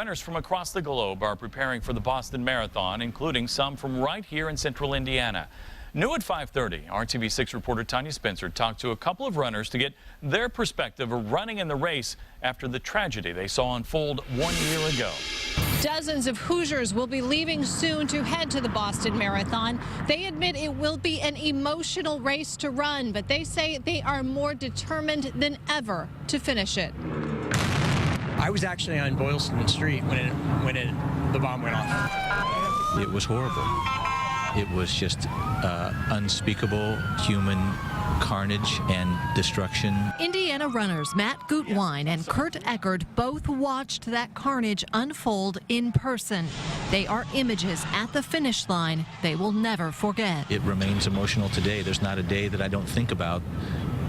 Runners from across the globe are preparing for the Boston Marathon, including some from right here in central Indiana. New at 5:30, RTV6 reporter Tanya Spencer talked to a couple of runners to get their perspective of running in the race after the tragedy they saw unfold 1 year ago. Dozens of Hoosiers will be leaving soon to head to the Boston Marathon. They admit it will be an emotional race to run, but they say they are more determined than ever to finish it. I was actually on Boylston Street when the bomb went off. It was horrible. It was just unspeakable human carnage and destruction. Indiana runners Matt Gutwein and Kurt Eckert both watched that carnage unfold in person. They are images at the finish line they will never forget. It remains emotional today. There's not a day that I don't think about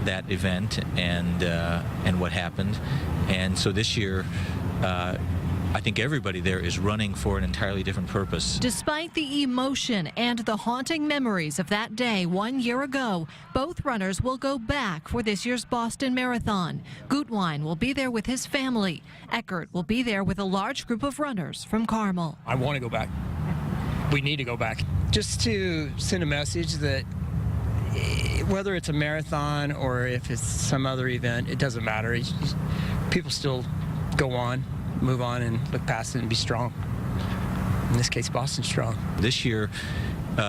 that event and what happened. And so this year, I think everybody there is running for an entirely different purpose. Despite the emotion and the haunting memories of that day 1 year ago, both runners will go back for this year's Boston Marathon. Gutwein will be there with his family. Eckert will be there with a large group of runners from Carmel. I want to go back. We need to go back. Just to send a message that whether it's a marathon or if it's some other event, it doesn't matter. People still go on, move on, and look past it and be strong. In this case, Boston's strong. This year,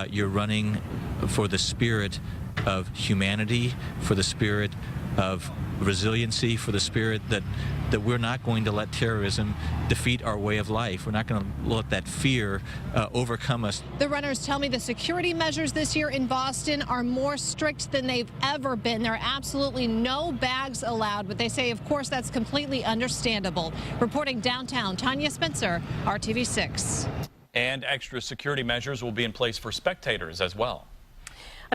you're running for the spirit of humanity, for the spirit of resiliency, for the spirit that we're not going to let terrorism defeat our way of life. We're not going to let that fear overcome us. The runners tell me the security measures this year in Boston are more strict than they've ever been. There are absolutely no bags allowed, but they say, of course, that's completely understandable. Reporting downtown, Tanya Spencer, RTV6. And extra security measures will be in place for spectators as well.